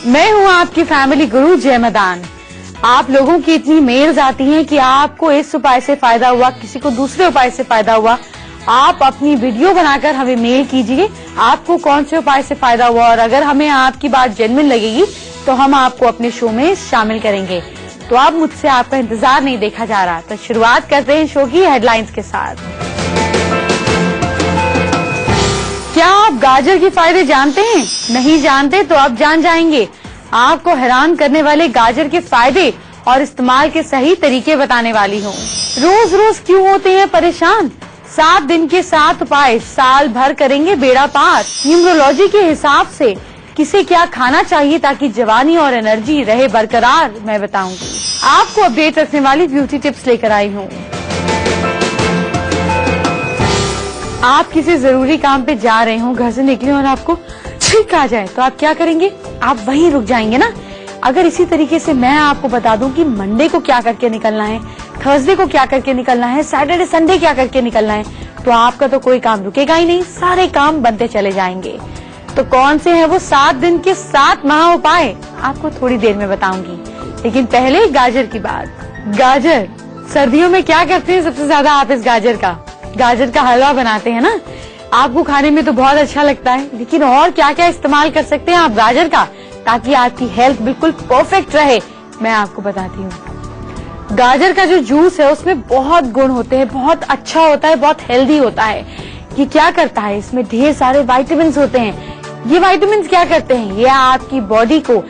मैं हूँ आपकी फैमिली गुरु जय मदान। आप लोगों की इतनी मेल्स आती हैं कि आपको इस उपाय से फायदा हुआ, किसी को दूसरे उपाय से फायदा हुआ। आप अपनी वीडियो बनाकर हमें मेल कीजिए, आपको कौन से उपाय से फायदा हुआ, और अगर हमें आपकी बात जेन्युइन लगेगी तो हम आपको अपने शो में शामिल करेंगे। तो अब मुझसे आपका इंतजार नहीं देखा जा रहा, तो शुरुआत करते हैं शो की हेडलाइंस के साथ। क्या आप गाजर के फायदे जानते हैं? नहीं जानते तो अब जान जाएंगे। आपको हैरान करने वाले गाजर के फायदे और इस्तेमाल के सही तरीके बताने वाली हूँ। रोज रोज क्यों होते हैं परेशान? 7 दिन के 7 उपाय, साल भर करेंगे बेड़ा पार। न्यूमरोलॉजी के हिसाब से किसे क्या खाना चाहिए ताकि जवानी और एनर्जी रहे बरकरार, मैं बताऊंगी। आपको अपडेट रखने वाली ब्यूटी टिप्स लेकर आई हूँ। आप किसी जरूरी काम पे जा रहे हो, घर से निकले और आपको छींक आ जाए तो आप क्या करेंगे? आप वहीं रुक जाएंगे ना। अगर इसी तरीके से मैं आपको बता दूं कि मंडे को क्या करके निकलना है, थर्सडे को क्या करके निकलना है, सैटरडे संडे क्या करके निकलना है, तो आपका तो कोई काम रुकेगा ही नहीं, सारे काम बनते चले जाएंगे। तो कौन से हैं वो 7 दिन के 7 महा उपाय, आपको थोड़ी देर में बताऊंगी। लेकिन पहले गाजर की बात। गाजर सर्दियों में क्या करते हैं सबसे ज्यादा? आप इस गाजर का हलवा बनाते हैं ना। आपको खाने में तो बहुत अच्छा लगता है, लेकिन और क्या क्या इस्तेमाल कर सकते हैं आप गाजर का ताकि आपकी हेल्थ बिल्कुल परफेक्ट रहे, मैं आपको बताती हूँ। गाजर का जो जूस है उसमें बहुत गुण होते हैं, बहुत अच्छा होता है, बहुत हेल्दी होता है। ये क्या करता है? इसमें ढेर सारे विटामिन होते हैं। ये विटामिन क्या करते हैं? ये आपकी बॉडी को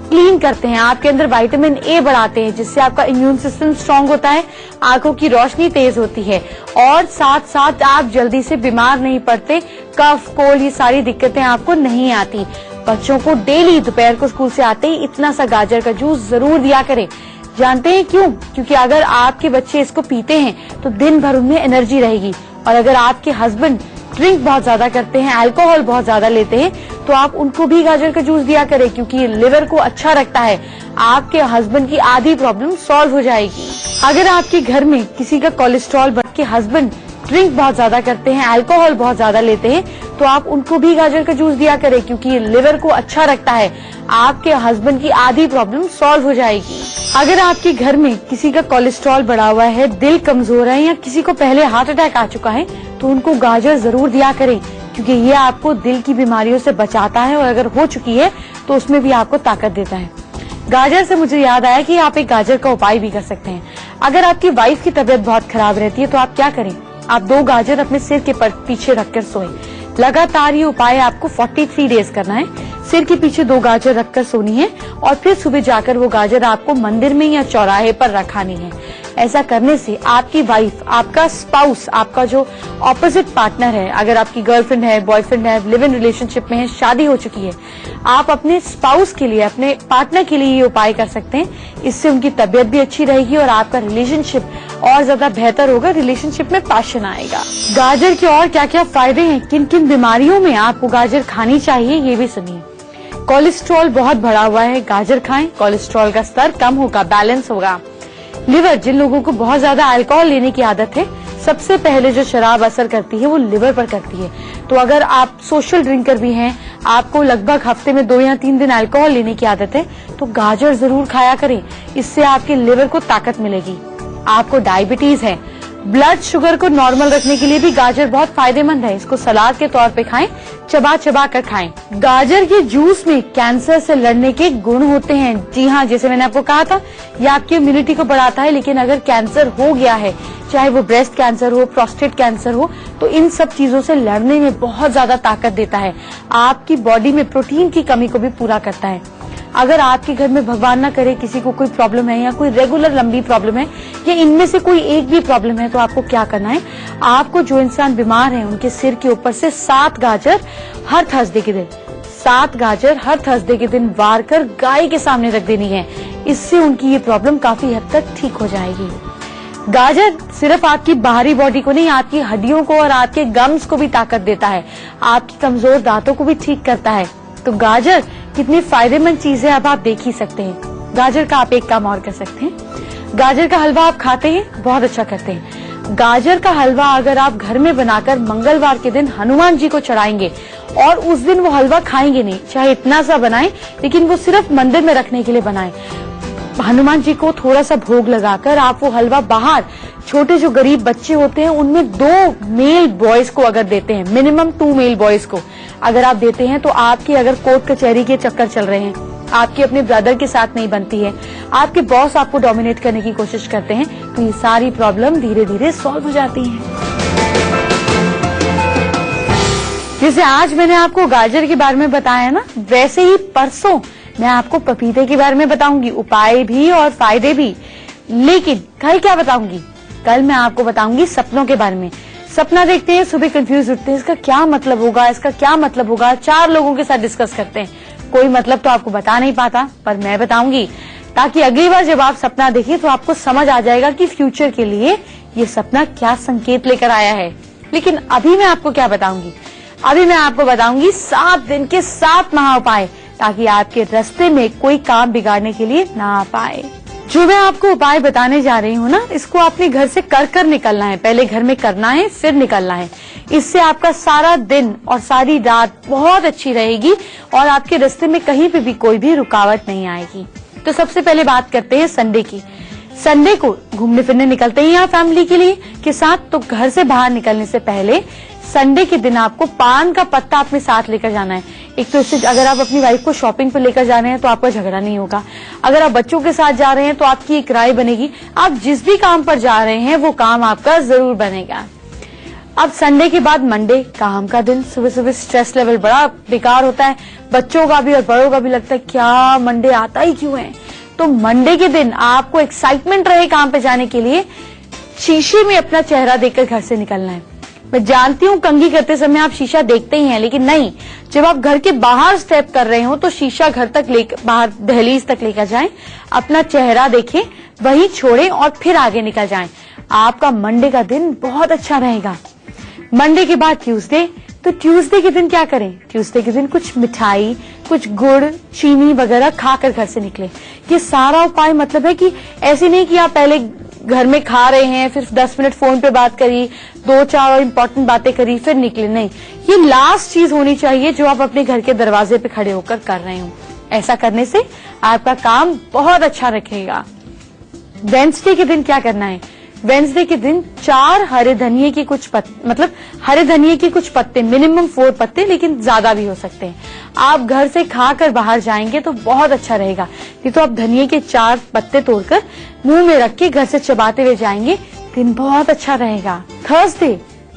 क्लीन करते हैं, आपके अंदर विटामिन ए बढ़ाते हैं, जिससे आपका इम्यून सिस्टम स्ट्रांग होता है, आंखों की रोशनी तेज होती है, और साथ साथ आप जल्दी से बीमार नहीं पड़ते। कफ, कोल्ड, ये सारी दिक्कतें आपको नहीं आती। बच्चों को डेली दोपहर को स्कूल से आते ही इतना सा गाजर का जूस जरूर दिया करें। जानते हैं क्यों? क्योंकि अगर आपके बच्चे इसको पीते हैं तो दिन भर उनमें एनर्जी रहेगी। और अगर आपके हस्बैंड ड्रिंक बहुत ज्यादा करते हैं, अल्कोहल बहुत ज्यादा लेते हैं, तो आप उनको भी गाजर का जूस दिया करें, क्योंकि ये लिवर को अच्छा रखता है। आपके हस्बैंड की आधी प्रॉब्लम सॉल्व हो जाएगी। अगर आपके घर में किसी का कोलेस्ट्रॉल बढ़ के हस्बैंड ड्रिंक बहुत ज्यादा करते हैं, अल्कोहल बहुत ज्यादा लेते हैं, तो आप उनको भी गाजर का जूस दिया करें, क्योंकि ये लिवर को अच्छा रखता है। आपके हस्बैंड की आधी प्रॉब्लम सॉल्व हो जाएगी। अगर आपके घर में किसी का कोलेस्ट्रॉल बढ़ा हुआ है, दिल कमजोर है, या किसी को पहले हार्ट अटैक आ चुका है, तो उनको गाजर जरूर दिया करें, क्योंकि ये आपको दिल की बीमारियों से बचाता है, और अगर हो चुकी है तो उसमें भी आपको ताकत देता है। गाजर से मुझे याद आया कि आप एक गाजर का उपाय भी कर सकते हैं। अगर आपकी वाइफ की तबीयत बहुत खराब रहती है तो आप क्या करें? आप 2 गाजर अपने सिर के पीछे रखकर सोएं। लगातार ये उपाय आपको 43 डेज करना है। सिर के पीछे 2 गाजर रखकर सोनी है, और फिर सुबह जाकर वो गाजर आपको मंदिर में या चौराहे पर रखानी है। ऐसा करने से आपकी वाइफ, आपका स्पाउस, आपका जो ऑपोजिट पार्टनर है, अगर आपकी गर्लफ्रेंड है, बॉयफ्रेंड है, लिव इन रिलेशनशिप में है, शादी हो चुकी है, आप अपने स्पाउस के लिए, अपने पार्टनर के लिए ये उपाय कर सकते हैं। इससे उनकी तबीयत भी अच्छी रहेगी और आपका रिलेशनशिप और ज्यादा बेहतर होगा, रिलेशनशिप में पैशन आएगा। गाजर के और क्या क्या फायदे हैं, किन किन बीमारियों में आपको गाजर खानी चाहिए, ये भी सुनिए। कोलेस्ट्रॉल बहुत बढ़ा हुआ है, गाजर खाएं, कोलेस्ट्रॉल का स्तर कम होगा, बैलेंस होगा। लिवर, जिन लोगों को बहुत ज्यादा अल्कोहल लेने की आदत है, सबसे पहले जो शराब असर करती है वो लिवर पर करती है। तो अगर आप सोशल ड्रिंकर भी हैं, आपको लगभग हफ्ते में 2 या 3 दिन अल्कोहल लेने की आदत है, तो गाजर जरूर खाया करें। इससे आपके लिवर को ताकत मिलेगी। आपको डायबिटीज है, ब्लड शुगर को नॉर्मल रखने के लिए भी गाजर बहुत फायदेमंद है। इसको सलाद के तौर पे खाएं, चबा चबा कर खाएं। गाजर के जूस में कैंसर से लड़ने के गुण होते हैं। जी हाँ, जैसे मैंने आपको कहा था, ये आपकी इम्यूनिटी को बढ़ाता है। लेकिन अगर कैंसर हो गया है, चाहे वो ब्रेस्ट कैंसर हो, प्रोस्टेट कैंसर हो, तो इन सब चीजों से लड़ने में बहुत ज्यादा ताकत देता है। आपकी बॉडी में प्रोटीन की कमी को भी पूरा करता है। अगर आपके घर में भगवान न करे किसी को कोई प्रॉब्लम है, या कोई रेगुलर लंबी प्रॉब्लम है, या इनमें से कोई एक भी प्रॉब्लम है, तो आपको क्या करना है? आपको जो इंसान बीमार है उनके सिर के ऊपर से 7 गाजर हर थर्सडे के दिन, 7 गाजर हर थर्सडे के दिन वार कर गाय के सामने रख देनी है। इससे उनकी ये प्रॉब्लम काफी हद तक ठीक हो जाएगी। गाजर सिर्फ आपकी बाहरी बॉडी को नहीं, आपकी हड्डियों को और आपके गम्स को भी ताकत देता है, आपकी कमजोर दांतों को भी ठीक करता है। तो गाजर कितनी फायदेमंद चीज है, अब आप देख ही सकते हैं। गाजर का आप एक काम और कर सकते हैं। गाजर का हलवा आप खाते हैं, बहुत अच्छा करते हैं। गाजर का हलवा अगर आप घर में बनाकर मंगलवार के दिन हनुमान जी को चढ़ाएंगे और उस दिन वो हलवा खाएंगे नहीं, चाहे इतना सा बनाएं, लेकिन वो सिर्फ मंदिर में रखने के लिए बनाएं। हनुमान जी को थोड़ा सा भोग लगाकर आप वो हलवा बाहर छोटे जो गरीब बच्चे होते हैं उनमें 2 मेल बॉयज को अगर देते हैं, मिनिमम 2 मेल बॉयज को अगर आप देते हैं, तो आपकी अगर कोर्ट कचहरी के चक्कर चल रहे हैं, आपकी अपने ब्रदर के साथ नहीं बनती है, आपके बॉस आपको डोमिनेट करने की कोशिश करते हैं, तो ये सारी प्रॉब्लम धीरे धीरे सॉल्व हो जाती है। जैसे आज मैंने आपको गाजर के बारे में बताया ना, वैसे ही परसों मैं आपको पपीते के बारे में बताऊंगी, उपाय भी और फायदे भी। लेकिन कल क्या बताऊंगी? कल मैं आपको बताऊंगी सपनों के बारे में। सपना देखते हैं, सुबह कंफ्यूज उठते हैं, इसका क्या मतलब होगा, इसका क्या मतलब होगा, 4 लोगों के साथ डिस्कस करते हैं, कोई मतलब तो आपको बता नहीं पाता, पर मैं बताऊंगी, ताकि अगली बार जब आप सपना देखें तो आपको समझ आ जाएगा कि फ्यूचर के लिए ये सपना क्या संकेत लेकर आया है। लेकिन अभी मैं आपको क्या बताऊंगी? अभी मैं आपको बताऊंगी 7 दिन के 7 महा उपाय, ताकि आपके रास्ते में कोई काम बिगाड़ने के लिए ना आ पाए। जो मैं आपको उपाय बताने जा रही हूँ ना, इसको अपने घर से कर निकलना है। पहले घर में करना है, फिर निकलना है। इससे आपका सारा दिन और सारी रात बहुत अच्छी रहेगी और आपके रास्ते में कहीं पे भी कोई भी रुकावट नहीं आएगी। तो सबसे पहले बात करते हैं संडे की। संडे को घूमने फिरने निकलते हैं यहाँ फैमिली के लिए के साथ, तो घर से बाहर निकलने से पहले संडे के दिन आपको पान का पत्ता अपने साथ लेकर जाना है। एक तो इससे अगर आप अपनी वाइफ को शॉपिंग पे लेकर जा रहे हैं तो आपका झगड़ा नहीं होगा। अगर आप बच्चों के साथ जा रहे हैं तो आपकी एक राय बनेगी। आप जिस भी काम पर जा रहे हैं वो काम आपका जरूर बनेगा। अब संडे के बाद मंडे, काम का दिन। सुबह सुबह स्ट्रेस लेवल बड़ा बेकार होता है, बच्चों का भी और बड़ों का भी लगता है क्या मंडे आता ही क्यों है। तो मंडे के दिन आपको एक्साइटमेंट रहे काम पे जाने के लिए, शीशे में अपना चेहरा देखकर घर से निकलना है। मैं जानती हूँ कंघी करते समय आप शीशा देखते ही हैं, लेकिन नहीं, जब आप घर के बाहर स्टेप कर रहे हो तो शीशा घर तक लेकर, बाहर दहलीज तक लेकर जाएं, अपना चेहरा देखें, वही छोड़ें और फिर आगे निकल जाएं। आपका मंडे का दिन बहुत अच्छा रहेगा। मंडे के बाद ट्यूसडे, तो ट्यूसडे के दिन क्या करें? ट्यूसडे के दिन कुछ मिठाई, कुछ गुड़, चीनी वगैरह खाकर घर से निकले। ये सारा उपाय मतलब है कि ऐसे नहीं कि आप पहले घर में खा रहे हैं, फिर 10 मिनट फोन पे बात करी, 2-4 और इम्पोर्टेंट बातें करी, फिर निकले। नहीं, ये लास्ट चीज होनी चाहिए जो आप अपने घर के दरवाजे पे खड़े होकर कर रहे हो। ऐसा करने से आपका काम बहुत अच्छा रखेगा। वेडनेसडे के दिन क्या करना है? वेडनेसडे के दिन 4 हरे धनिये के कुछ पत्ते, मतलब हरे धनिये के कुछ पत्ते, मिनिमम 4 पत्ते, लेकिन ज्यादा भी हो सकते हैं। आप घर से खाकर बाहर जाएंगे तो बहुत अच्छा रहेगा। नहीं तो आप धनिये के 4 पत्ते तोड़कर मुंह में रख के घर से चबाते हुए जाएंगे, दिन बहुत अच्छा रहेगा।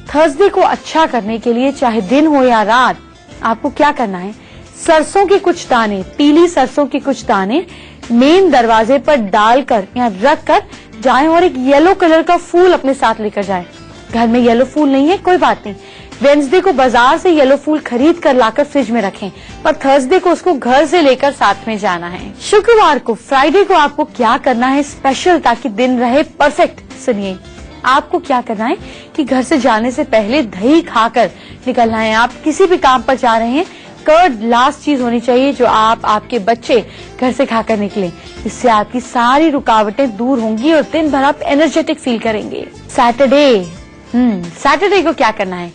थर्सडे को अच्छा करने के लिए, चाहे दिन हो या रात, आपको क्या करना है? सरसों के कुछ दाने, पीली सरसों के कुछ दाने मेन दरवाजे पर डालकर या रख कर जाएं और एक येलो कलर का फूल अपने साथ लेकर जाएं। घर में येलो फूल नहीं है, कोई बात नहीं, वेडनेसडे को बाजार से येलो फूल खरीद कर लाकर फ्रिज में रखें, पर थर्सडे को उसको घर से लेकर साथ में जाना है। शुक्रवार को, फ्राइडे को आपको क्या करना है स्पेशल, ताकि दिन रहे परफेक्ट? सुनिए, आपको क्या करना है कि घर से जाने से पहले दही खाकर निकलना है। आप किसी भी काम पर जा रहे हैं, कर्ड लास्ट चीज होनी चाहिए जो आप, आपके बच्चे घर से खाकर निकले। इससे आपकी सारी रुकावटें दूर होंगी और दिन भर आप एनर्जेटिक फील करेंगे। सैटरडे को क्या करना है?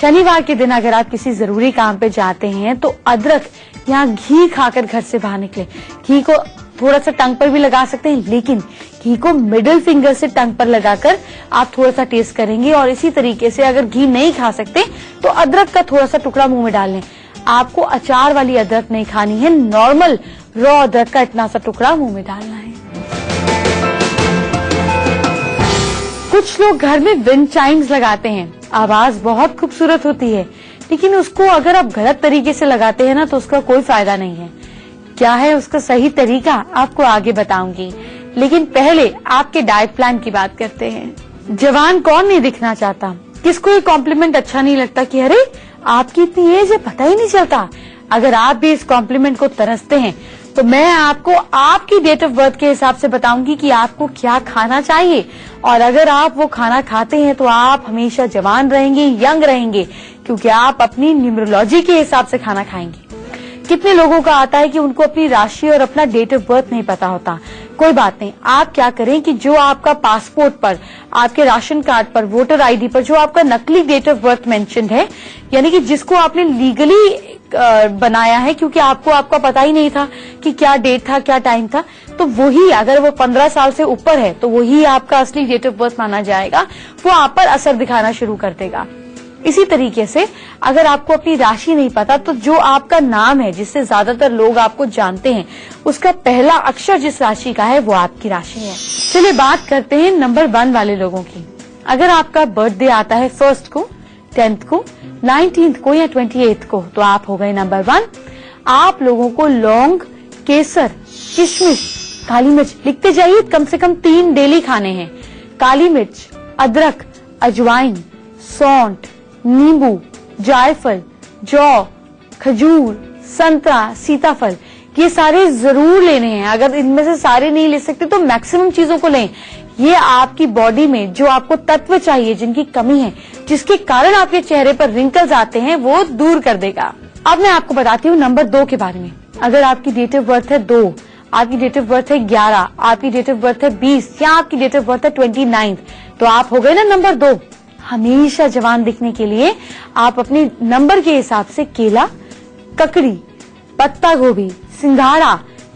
शनिवार के दिन अगर आप किसी जरूरी काम पे जाते हैं तो अदरक या घी खाकर घर से बाहर निकले। घी को थोड़ा सा टंग पर भी लगा सकते हैं, लेकिन घी को मिडिल फिंगर से टंग पर लगाकर आप थोड़ा सा टेस्ट करेंगे। और इसी तरीके से अगर घी नहीं खा सकते तो अदरक का थोड़ा सा टुकड़ा मुंह में डाल लें। आपको अचार वाली अदरक नहीं खानी है, नॉर्मल रॉ अदरक का इतना सा टुकड़ा मुंह में डालना है। कुछ लोग घर में विंड चाइम्स लगाते हैं, आवाज बहुत खूबसूरत होती है, लेकिन उसको अगर आप गलत तरीके से लगाते हैं ना तो उसका कोई फायदा नहीं है। क्या है उसका सही तरीका, आपको आगे बताऊंगी, लेकिन पहले आपके डाइट प्लान की बात करते हैं। जवान कौन नहीं दिखना चाहता? किसको ये कॉम्प्लीमेंट अच्छा नहीं लगता कि अरे आपकी इतनी एज है, पता ही नहीं चलता। अगर आप भी इस कॉम्प्लीमेंट को तरसते हैं तो मैं आपको आपकी डेट ऑफ बर्थ के हिसाब से बताऊंगी कि आपको क्या खाना चाहिए, और अगर आप वो खाना खाते हैं तो आप हमेशा जवान रहेंगे, यंग रहेंगे, क्योंकि आप अपनी न्यूमरोलॉजी के हिसाब से खाना खाएंगे। कितने लोगों का आता है कि उनको अपनी राशि और अपना डेट ऑफ बर्थ नहीं पता होता, कोई बात नहीं, आप क्या करें कि जो आपका पासपोर्ट पर, आपके राशन कार्ड पर, वोटर आईडी पर जो आपका नकली डेट ऑफ बर्थ मेंशन्ड है, यानी कि जिसको आपने लीगली बनाया है क्योंकि आपको आपका पता ही नहीं था कि क्या डेट था, क्या टाइम था, तो वही अगर वो 15 साल से ऊपर है तो वही आपका असली डेट ऑफ बर्थ माना जाएगा, वो आप पर असर दिखाना शुरू कर देगा। इसी तरीके से अगर आपको अपनी राशि नहीं पता तो जो आपका नाम है, जिससे ज्यादातर लोग आपको जानते हैं, उसका पहला अक्षर जिस राशि का है वो आपकी राशि है। चलिए बात करते हैं नंबर 1 वाले लोगों की। अगर आपका बर्थडे आता है 1st को, 10th को, 19th को या 28th को, तो आप हो गए नंबर 1। आप लोगों को लौंग, केसर, किशमिश, काली मिर्च, लिखते जाइए, कम से कम 3 डेली खाने हैं। काली मिर्च, अदरक, अजवाइन, सौंठ, नींबू, जायफल, जौ, खजूर, संतरा, सीताफल, ये सारे जरूर लेने हैं। अगर इनमें से सारे नहीं ले सकते तो मैक्सिमम चीजों को लें। ये आपकी बॉडी में जो आपको तत्व चाहिए, जिनकी कमी है, जिसके कारण आपके चेहरे पर रिंकल्स आते हैं, वो दूर कर देगा। अब मैं आपको बताती हूँ नंबर 2 के बारे में। अगर आपकी डेट ऑफ बर्थ है 2, आपकी डेट ऑफ बर्थ है 11, आपकी डेट ऑफ बर्थ है 20 या आपकी डेट ऑफ बर्थ है 29, तो आप हो गए ना नंबर 2। हमेशा जवान दिखने के लिए आप अपने नंबर के हिसाब से केला, ककड़ी, पत्ता गोभी, सिंघाड़ा,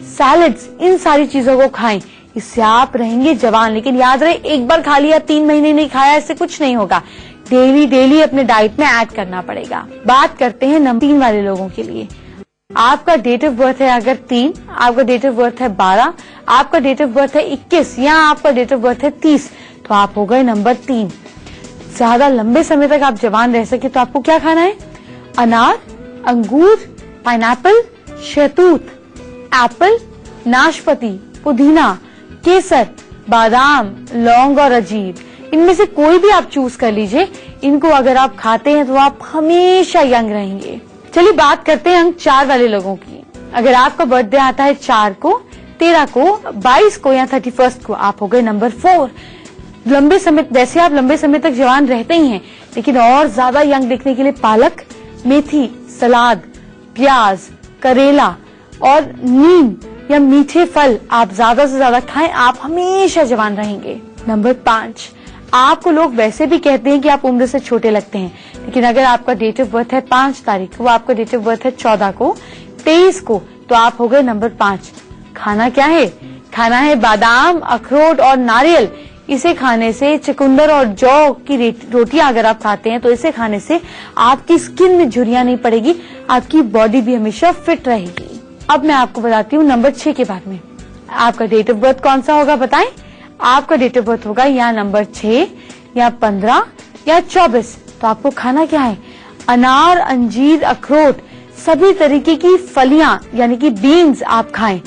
सैलड्स, इन सारी चीजों को खाएं। इससे आप रहेंगे जवान। लेकिन याद रहे, एक बार खा लिया, 3 महीने नहीं खाया, इससे कुछ नहीं होगा। डेली अपने डाइट में ऐड करना पड़ेगा। बात करते हैं नंबर 3 वाले लोगों के लिए। आपका डेट ऑफ बर्थ है अगर 3, आपका डेट ऑफ बर्थ है 12, आपका डेट ऑफ बर्थ है 21 या आपका डेट ऑफ बर्थ है 30, तो आप हो गए नंबर 3। ज्यादा लंबे समय तक आप जवान रह सके तो आपको क्या खाना है? अनार, अंगूर, पाइनएप्पल, शहतूत, एप्पल, नाशपाती, पुदीना, केसर, बादाम, लौंग और अजीर, इनमें से कोई भी आप चूज कर लीजिए। इनको अगर आप खाते हैं तो आप हमेशा यंग रहेंगे। चलिए बात करते हैं अंक 4 वाले लोगों की। अगर आपका बर्थडे आता है 4 को, 13 को, 22 को या 31 को, आप हो गए नंबर 4। लंबे समय, वैसे आप लंबे समय तक जवान रहते ही हैं, लेकिन और ज्यादा यंग दिखने के लिए पालक, मेथी, सलाद, प्याज, करेला और नीम या मीठे फल आप ज्यादा से ज्यादा खाएं, आप हमेशा जवान रहेंगे। नंबर 5, आपको लोग वैसे भी कहते हैं कि आप उम्र से छोटे लगते हैं, लेकिन अगर आपका डेट ऑफ बर्थ है 5 तारीख को, आपका डेट ऑफ बर्थ है 14 को, 23 को, तो आप हो गए नंबर 5। खाना क्या है? खाना है बादाम, अखरोट और नारियल। इसे खाने से, चुकंदर और जौ की रोटियां अगर आप खाते हैं तो इसे खाने से आपकी स्किन में झुर्रियां नहीं पड़ेगी, आपकी बॉडी भी हमेशा फिट रहेगी। अब मैं आपको बताती हूँ नंबर 6 के बारे में। आपका डेट ऑफ बर्थ कौन सा होगा बताएं? आपका डेट ऑफ बर्थ होगा या नंबर 6 या 15 या 24। तो आपको खाना क्या है? अनार, अंजीर, अखरोट, सभी तरीके की फलियां यानी कि बीन्स आप खाएं।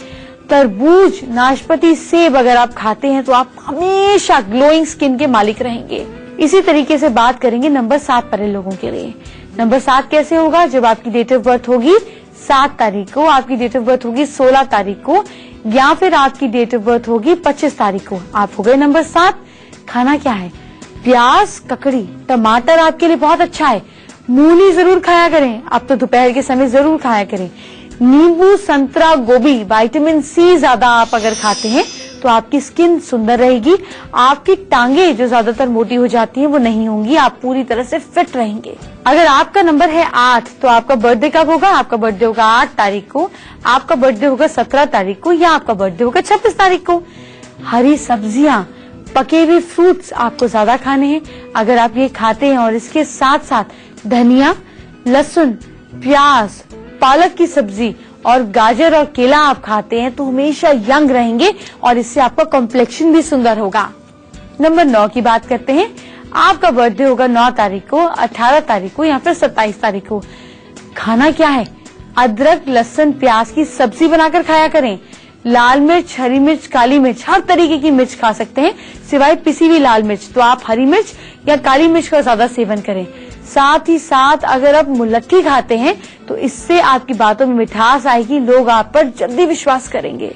तरबूज, नाशपाती, सेब अगर आप खाते हैं तो आप हमेशा ग्लोइंग स्किन के मालिक रहेंगे। इसी तरीके से बात करेंगे नंबर 7 वाले लोगों के लिए। नंबर 7 कैसे होगा? जब आपकी डेट ऑफ बर्थ होगी 7 तारीख को, आपकी डेट ऑफ बर्थ होगी 16 तारीख को या फिर आपकी डेट ऑफ बर्थ होगी 25 तारीख को, आप हो गए नंबर 7। खाना क्या है? प्याज, ककड़ी, टमाटर आपके लिए बहुत अच्छा है। मूली जरूर खाया करें, अब तो दोपहर के समय जरूर खाया करें। नींबू, संतरा, गोभी, विटामिन सी ज्यादा आप अगर खाते हैं तो आपकी स्किन सुंदर रहेगी। आपकी टांगे जो ज्यादातर मोटी हो जाती हैं वो नहीं होंगी, आप पूरी तरह से फिट रहेंगे। अगर आपका नंबर है 8 तो आपका बर्थडे कब होगा? आपका बर्थडे होगा 8 तारीख को, आपका बर्थडे होगा 17 तारीख को या आपका बर्थडे होगा 26 तारीख को। हरी सब्जियां, पके हुए फ्रूट्स आपको ज्यादा खाने हैं। अगर आप ये खाते हैं और इसके साथ साथ धनिया, लहसुन, प्याज, पालक की सब्जी और गाजर और केला आप खाते हैं तो हमेशा यंग रहेंगे और इससे आपका कॉम्प्लेक्शन भी सुंदर होगा। नंबर 9 की बात करते हैं। आपका बर्थडे होगा 9 तारीख को, 18 तारीख को या फिर 27 तारीख को। खाना क्या है? अदरक, लहसुन, प्याज की सब्जी बनाकर खाया करें। लाल मिर्च, हरी मिर्च, काली मिर्च, हर तरीके की मिर्च खा सकते हैं सिवाय पिसी हुई लाल मिर्च, तो आप हरी मिर्च या काली मिर्च का ज्यादा सेवन करें। साथ ही साथ अगर आप मुलट्ठी खाते हैं तो इससे आपकी बातों में मिठास आएगी, लोग आप पर जल्दी विश्वास करेंगे।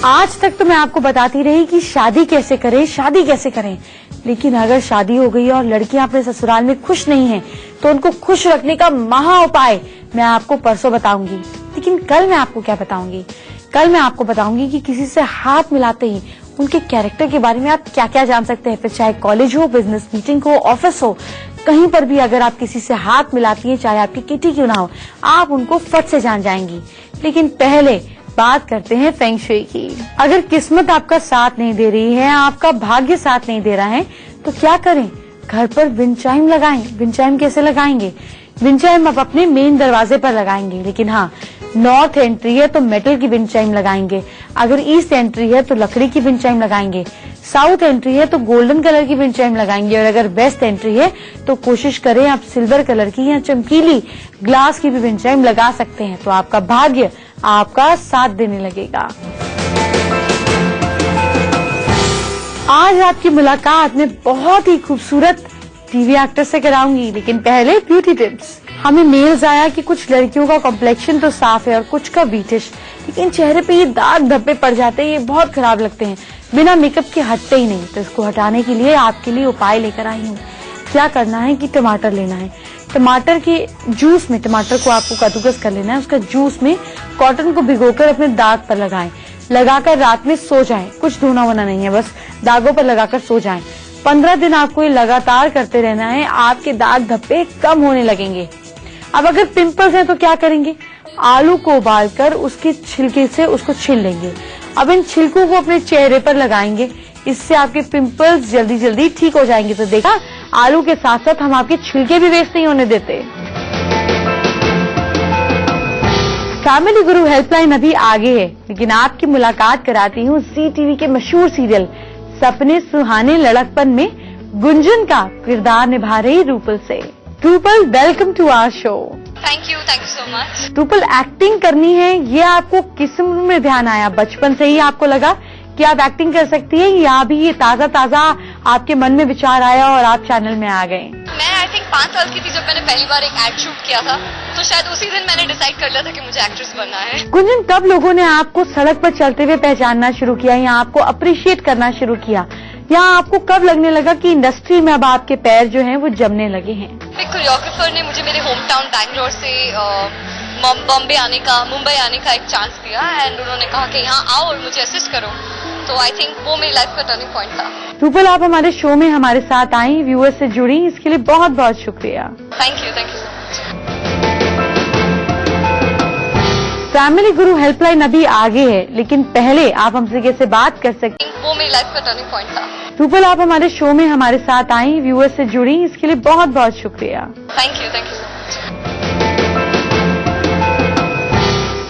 आज तक तो मैं आपको बताती रही कि शादी कैसे करें, शादी कैसे करें, लेकिन अगर शादी हो गई और लड़कियां अपने ससुराल में खुश नहीं हैं, तो उनको खुश रखने का महा उपाय मैं आपको परसों बताऊंगी। लेकिन कल मैं आपको क्या बताऊंगी? कल मैं आपको बताऊंगी कि किसी से हाथ मिलाते ही उनके कैरेक्टर के बारे में आप क्या क्या जान सकते हैं। फिर चाहे कॉलेज हो, बिजनेस मीटिंग हो, ऑफिस हो, कहीं पर भी अगर आप किसी से हाथ मिलाती हैं, चाहे आपकी किटी क्यों ना हो, आप उनको फट से जान जाएंगी। लेकिन पहले बात करते हैं फेंग शुई की। अगर किस्मत आपका साथ नहीं दे रही है, आपका भाग्य साथ नहीं दे रहा है, तो क्या करें? घर पर विंड चाइम लगाएं। विंड चाइम कैसे लगाएंगे? विंड चाइम आप अपने मेन दरवाजे पर लगाएंगे, लेकिन हाँ, नॉर्थ एंट्री है तो मेटल की विंड चाइम लगाएंगे, अगर ईस्ट एंट्री है तो लकड़ी की विंड चाइम लगाएंगे, साउथ एंट्री है तो गोल्डन कलर की विंड चाइम लगाएंगे, और अगर वेस्ट एंट्री है तो कोशिश करें आप सिल्वर कलर की या चमकीली ग्लास की भी विंड चाइम लगा सकते हैं, तो आपका भाग्य आपका साथ देने लगेगा। आज आपकी मुलाकात में बहुत ही खूबसूरत टीवी एक्टर से कराऊंगी, लेकिन पहले ब्यूटी टिप्स। हमें मेल्स आया कि कुछ लड़कियों का कॉम्प्लेक्शन तो साफ है और कुछ का बीटिश, लेकिन चेहरे पे ये दाग धब्बे पड़ जाते हैं, ये बहुत खराब लगते हैं, बिना मेकअप के हटते ही नहीं। तो इसको हटाने के लिए आपके लिए उपाय लेकर आई हूँ। क्या करना है कि टमाटर लेना है, टमाटर के जूस में टमाटर को आपको कद्दूकस कर लेना है, उसका जूस में कॉटन को भिगोकर अपने दाग पर लगाएं, लगाकर रात में सो जाएं। कुछ धोना वोना नहीं है, बस दागों पर लगाकर सो जाएं। 15 दिन आपको ये लगातार करते रहना है, आपके दाग धब्बे कम होने लगेंगे। अब अगर पिंपल्स हैं तो क्या करेंगे? आलू को उबालकर उसके छिलके से उसको छील लेंगे। अब इन छिलकों को अपने चेहरे पर लगाएंगे, इससे आपके पिंपल्स जल्दी जल्दी ठीक हो जाएंगे। तो देखा, आलू के साथ साथ हम आपके छिलके भी वेस्ट नहीं होने देते। फैमिली गुरु हेल्पलाइन अभी आगे है, लेकिन आपकी मुलाकात कराती हूँ जी टीवी के मशहूर सीरियल सपने सुहाने लड़कपन में गुंजन का किरदार निभा रही रूपल से। Rupal, welcome to our show. Thank you so much. Rupal, acting करनी है, ये आपको किस उम्र में ध्यान आया? बचपन से ही आपको लगा कि आप एक्टिंग कर सकती हैं, या अभी ये ताजा ताजा आपके मन में विचार आया और आप चैनल में आ गए? मैं आई थिंक 5 साल की थी जब मैंने पहली बार एक एड शूट किया था, तो शायद उसी दिन मैंने डिसाइड कर लिया था कि मुझे एक्ट्रेस बनना है। गुंजन, कब लोगों ने आपको सड़क पर चलते हुए पहचानना शुरू किया, या आपको अप्रिशिएट करना शुरू किया, या आपको कब लगने लगा कि इंडस्ट्री में अब आपके पैर जो हैं वो जमने लगे हैं? एक कोरियोग्राफर ने मुझे मेरे होम टाउन बैंगलोर से मुंबई आने का एक चांस दिया, एंड उन्होंने कहा कि यहाँ आओ और मुझे असिस्ट करो, तो आई थिंक वो मेरी लाइफ का टर्निंग पॉइंट था। रूपल, आप हमारे शो में हमारे साथ आई, व्यूअर्स से जुड़ी, इसके लिए बहुत बहुत शुक्रिया। Thank you so much. Family Guru helpline अभी आगे है, लेकिन पहले आप हमसे कैसे बात कर सकते हैं? वो मेरी लाइफ का टर्निंग पॉइंट था। रूपल, आप हमारे शो में हमारे साथ आई, व्यूअर्स से जुड़ी, इसके लिए बहुत बहुत शुक्रिया। Thank you so much.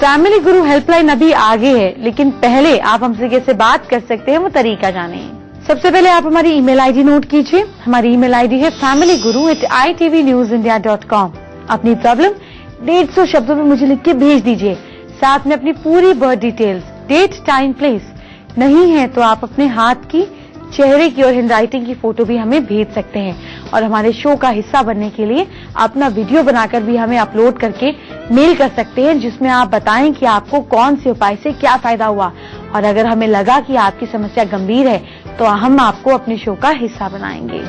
Family Guru helpline अभी आगे है, लेकिन पहले आप हमसे कैसे बात कर सकते हैं वो तरीका जाने। सबसे पहले आप हमारी ईमेल आईडी नोट कीजिए। हमारी ईमेल आईडी है familyguru@itvnewsindia.com। अपनी प्रॉब्लम 150 शब्दों में मुझे लिख के भेज दीजिए, साथ में अपनी पूरी birth details, date, time, place. नहीं है तो आप अपने हाथ की, चेहरे की और हैंडराइटिंग की फोटो भी हमें भेज सकते हैं, और हमारे शो का हिस्सा बनने के लिए अपना वीडियो बनाकर भी हमें अपलोड करके मेल कर सकते हैं, जिसमें आप बताएं कि आपको कौन से उपाय से क्या फायदा हुआ, और अगर हमें लगा कि आपकी समस्या गंभीर है तो हम आपको अपने शो का हिस्सा बनाएंगे।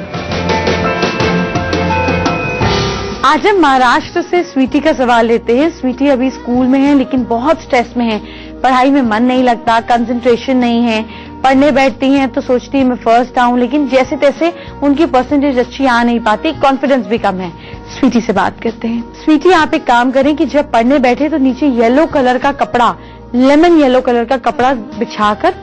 आज हम महाराष्ट्र से स्वीटी का सवाल लेते हैं। स्वीटी अभी स्कूल में है, लेकिन बहुत स्ट्रेस में है, पढ़ाई में मन नहीं लगता, कंसंट्रेशन नहीं है, पढ़ने बैठती हैं तो सोचती है मैं फर्स्ट आऊं, लेकिन जैसे तैसे उनकी परसेंटेज अच्छी आ नहीं पाती, कॉन्फिडेंस भी कम है। स्वीटी से बात करते हैं। स्वीटी, आप एक काम करें कि जब पढ़ने बैठे तो नीचे येलो कलर का कपड़ा, लेमन येलो कलर का कपड़ा बिछाकर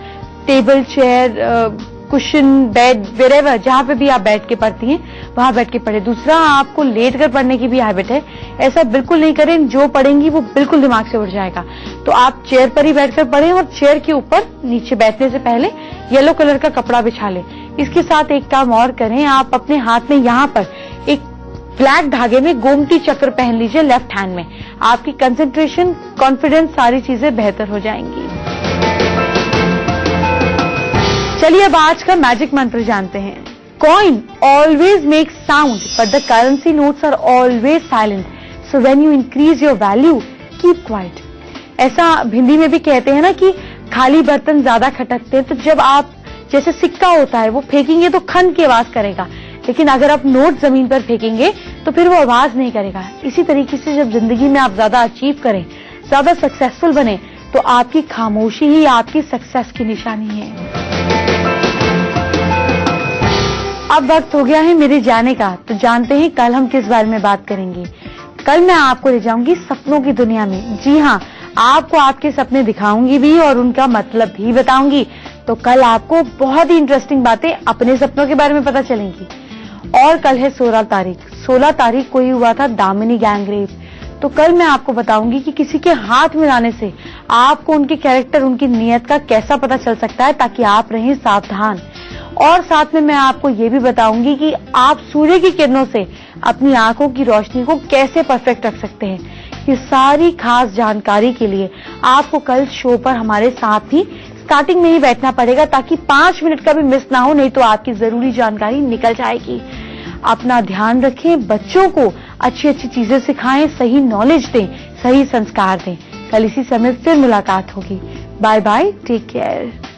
table, chair, cushion, bed, wherever, जहाँ पे भी आप बैठ के पढ़ती हैं वहां बैठ के पढ़े। दूसरा, आपको लेट कर पढ़ने की भी हैबिट है, ऐसा बिल्कुल नहीं करें, जो पढ़ेंगी वो बिल्कुल दिमाग से उड़ जाएगा। तो आप चेयर पर ही बैठकर पढ़ें, और चेयर के ऊपर नीचे बैठने से पहले येलो कलर का कपड़ा बिछा लें। इसके साथ एक काम और करें, आप अपने हाथ में यहाँ पर एक ब्लैक धागे में गोमती चक्र पहन लीजिए लेफ्ट हैंड में। आपकी कंसंट्रेशन, कॉन्फिडेंस, सारी चीजें बेहतर हो जाएंगी। चलिए अब आज का मैजिक मंत्र जानते हैं। Coin always make sound but the currency notes are always silent, so when you increase your value keep quiet. ऐसा हिंदी में भी कहते हैं ना कि खाली बर्तन ज्यादा खटकते हैं, तो जब आप जैसे सिक्का होता है वो फेंकेंगे तो खन की आवाज करेगा, लेकिन अगर आप नोट जमीन पर फेंकेंगे तो फिर वो आवाज नहीं करेगा। इसी तरीके से जब जिंदगी में आप ज्यादा अचीव करें, ज्यादा सक्सेसफुल बने, तो आपकी खामोशी ही आपकी सक्सेस की निशानी है। अब वक्त हो गया है मेरे जाने का, तो जानते हैं कल हम किस बारे में बात करेंगे। कल मैं आपको ले जाऊंगी सपनों की दुनिया में। जी हाँ, आपको आपके सपने दिखाऊंगी भी और उनका मतलब भी बताऊंगी। तो कल आपको बहुत ही इंटरेस्टिंग बातें अपने सपनों के बारे में पता चलेंगी। और कल है 16 तारीख। 16 तारीख को ही हुआ था दामिनी गैंग रेप। तो कल मैं आपको बताऊंगी कि किसी के हाथ में आने से आपको उनके कैरेक्टर, उनकी नीयत का कैसा पता चल सकता है, ताकि आप रहें सावधान। और साथ में मैं आपको ये भी बताऊंगी कि आप सूर्य की किरणों से अपनी आंखों की रोशनी को कैसे परफेक्ट रख सकते हैं। ये सारी खास जानकारी के लिए आपको कल शो पर हमारे साथ ही स्टार्टिंग में ही बैठना पड़ेगा, ताकि 5 मिनट का भी मिस ना हो, नहीं तो आपकी जरूरी जानकारी निकल जाएगी। अपना ध्यान रखें, बच्चों को अच्छी अच्छी चीजें सिखाएं, सही नॉलेज दें, सही संस्कार दें। कल इसी समय फिर मुलाकात होगी। Bye bye, take care.